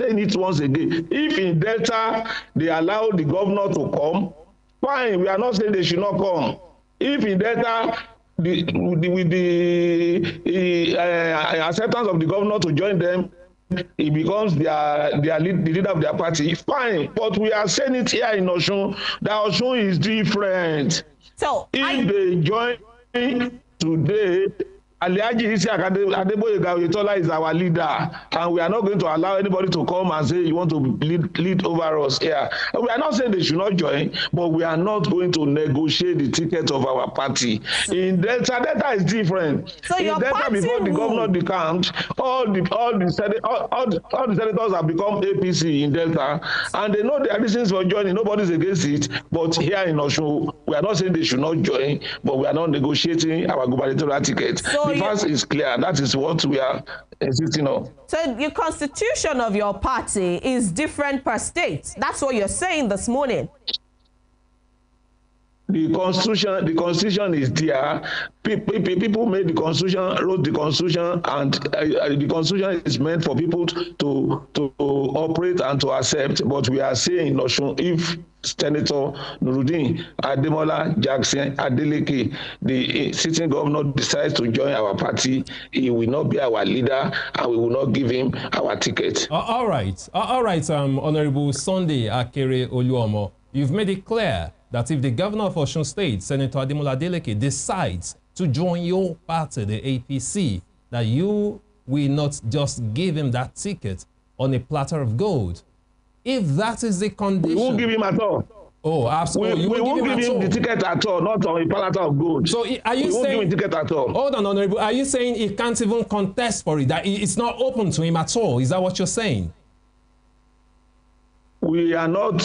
it once again. If in Delta they allow the governor to come, fine. We are not saying they should not come. If in Delta with the acceptance of the governor to join them, he becomes the leader of their party, fine. But we are saying it here in Osun, that Osun is different. So if they join today, Alhaji Isiaq Adeboyega Oyetola is our leader, and we are not going to allow anybody to come and say you want to lead over us here. We are not saying they should not join, but we are not going to negotiate the ticket of our party. In Delta is different. So in Delta, before the governor decamped, all the senators have become APC in Delta, and they know their reasons for joining. Nobody's against it. But here in Osun, we are not saying they should not join, but we are not negotiating our gubernatorial ticket. So the verse is clear. That is what we are insisting on. So the constitution of your party is different per state. That's what you're saying this morning. The constitution is there. People made the constitution, wrote the constitution, and the constitution is meant for people to operate and to accept. But we are saying, if Senator Nuruddin Ademola Jackson Adeleke, the sitting governor, decides to join our party, he will not be our leader, and we will not give him our ticket. All right, Honorable Sunday Akere Oluomo, you've made it clear that if the governor of Osun State, Senator Ademola Adeleke, decides to join your party, the APC, that you will not just give him that ticket on a platter of gold. If that is the condition... We won't give him at all. Oh, absolutely. We won't give him the ticket at all, not on a platter of gold. So are you saying... We won't give him the ticket at all. Hold on, Honorable. Are you saying he can't even contest for it, that it's not open to him at all? Is that what you're saying? We are not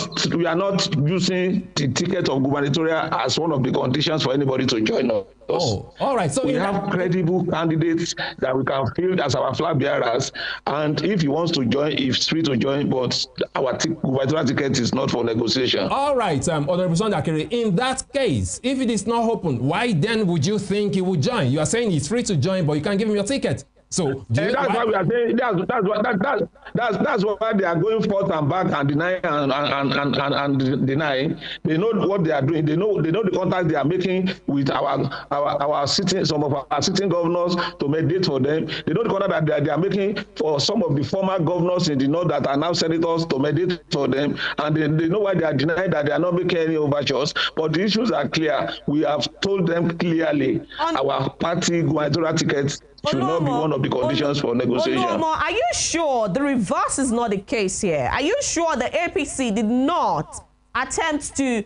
using the ticket of gubernatorial as one of the conditions for anybody to join us. Oh, all right. So we have credible candidates that we can field as our flag bearers, and if he wants to join, he's free to join. But our gubernatorial ticket is not for negotiation. All right, Honorable Sunday Akere. In that case, if it is not open, why then would you think he would join? You are saying he's free to join, but you can't give him your ticket. So that's why we are saying that's why they are going forth and back and denying and denying. They know what they are doing. They know the contacts they are making with some of our sitting governors to mediate for them. They know the contact that they are making for some of the former governors in the north that are now senators to mediate for them, and they know why they are denying that they are not making any overtures. But the issues are clear. We have told them clearly our party gubernatorial tickets should not be one of the conditions for negotiation. Are you sure the reverse is not the case here? Are you sure the APC did not attempt to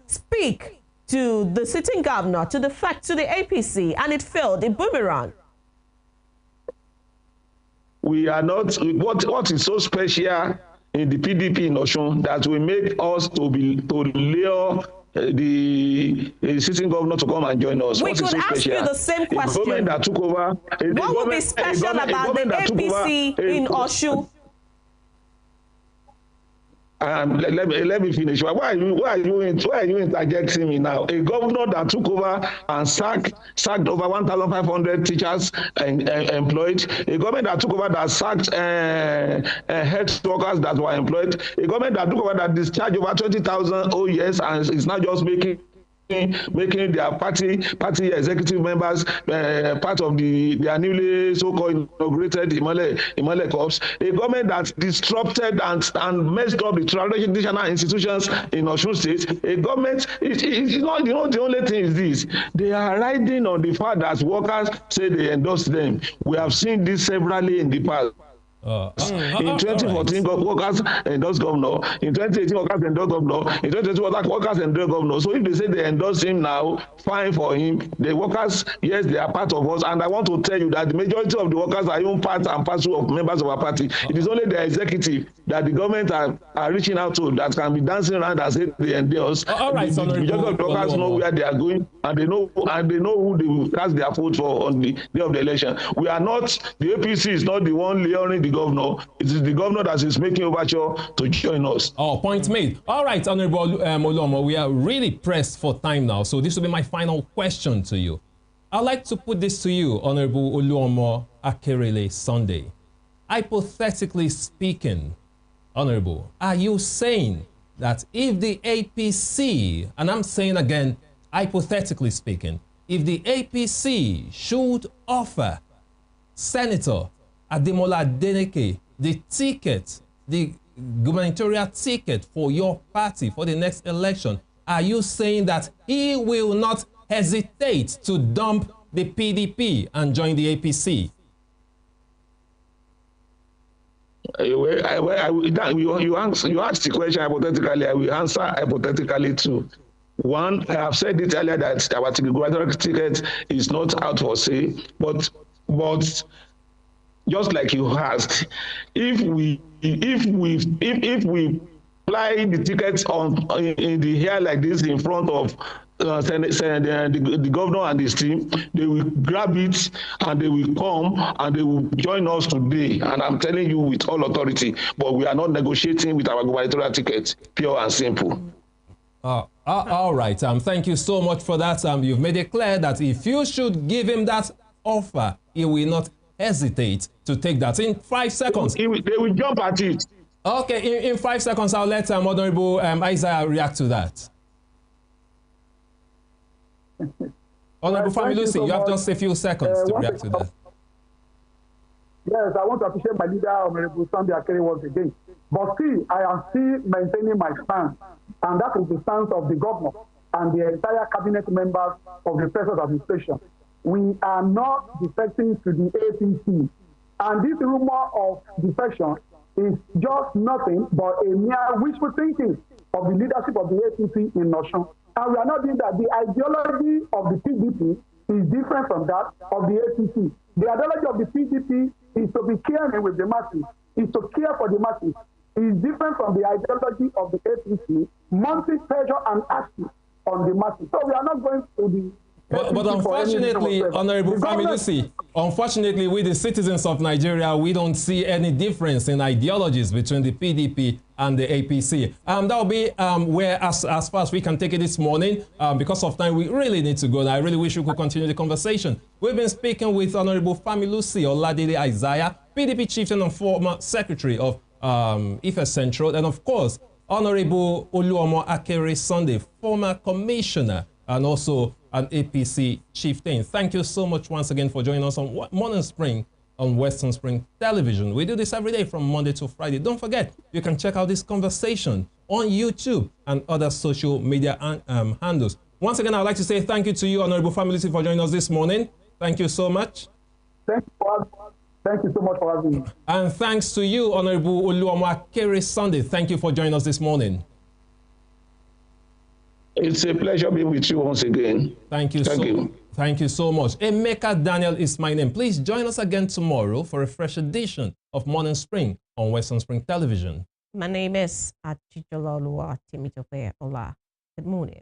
speak to the sitting governor, to the APC, and it failed, it boomerang? We are not. What is so special in the PDP in Osun that will make us to lure the sitting governor to come and join us? We could ask you the same question. The government that took over. What would be special about the APC in Osun? Let me finish. Why are you interjecting me now? A governor that took over and sacked over 1,500 teachers employed. A government that took over that sacked health workers that were employed. A government that took over that discharged over 20,000 OES and is not just making their party executive members part of their newly so-called inaugurated Imole Corps. A government that disrupted and messed up the traditional institutions in Osun State. A government, it's not, the only thing is this. They are riding on the fact that workers say they endorse them. We have seen this severally in the past. In 2014, workers endorsed governor. In 2018, workers endorsed governor. In 2020, workers endorsed governor. So if they say they endorse him now, fine for him. The workers, yes, they are part of us. And I want to tell you that the majority of the workers are even part and parcel of members of our party. It is only the executive that the government are reaching out to that can be dancing around and say they endorse. All right, the majority of the workers know where they are going, and they know who they will cast their vote for on the day of the election. We are not, the APC is not the one luring the governor. It is the governor that is making overture to join us. Oh, point made. All right, Honorable Oluomo, we are really pressed for time now, so this will be my final question to you. I'd like to put this to you, Honorable Oluomo Akerele Sunday. Hypothetically speaking, Honorable, are you saying that if the APC, and I'm saying again, hypothetically speaking, if the APC should offer Senator Ademola Adeneke the ticket, the gubernatorial ticket for your party for the next election, are you saying that he will not hesitate to dump the PDP and join the APC? You asked the question hypothetically. I will answer hypothetically too. One, I have said it earlier that our gubernatorial ticket is not out for sale, but just like you asked, if we apply the tickets in the air like this in front of the governor and his team, they will grab it and they will come and they will join us today. And I'm telling you with all authority, but we are not negotiating with our gubernatorial ticket, pure and simple. All right. Thank you so much for that. You've made it clear that if you should give him that offer, he will not hesitate to take that. In 5 seconds. They will jump at it. Okay, in 5 seconds, I'll let Honorable Isaiah react to that. Honorable Familusi, you have just a few seconds to react to that. Yes, I want to appreciate my leader, Honorable Sunday Akere, once again. But see, I am still maintaining my stance, and that is the stance of the governor and the entire cabinet members of the President's administration. We are not defecting to the APC. And this rumor of defection is just nothing but a mere wishful thinking of the leadership of the APC in Osun. And we are not doing that. The ideology of the PDP is different from that of the APC. The ideology of the PDP is to be caring with the masses, is to care for the masses. It is different from the ideology of the APC, mounting pressure and action on the masses. So we are not going to the But unfortunately, Honorable Familusi, unfortunately, we the citizens of Nigeria, we don't see any difference in ideologies between the PDP and the APC. That will be where, as far as we can take it this morning, because of time, we really need to go. And I really wish we could continue the conversation. We've been speaking with Honorable Familusi Oladele Isaiah, PDP chieftain and former secretary of Ife Central, and of course, Honorable Oluomo Akere Sunday, former commissioner and also an APC chieftain. Thank you so much once again for joining us on Morning Spring on Western Spring Television. We do this every day from Monday to Friday. Don't forget, you can check out this conversation on YouTube and other social media handles. Once again, I'd like to say thank you to you, Honorable Familusi, for joining us this morning. Thank you so much. Thank you so much for having me. And thanks to you, Honorable Oluomo Akere Sunday. Thank you for joining us this morning. It's a pleasure being with you once again. Thank you so much. Emeka Daniel is my name. Please join us again tomorrow for a fresh edition of Morning Spring on Western Spring Television. My name is Achijololuwa Timitope Ola. Good morning.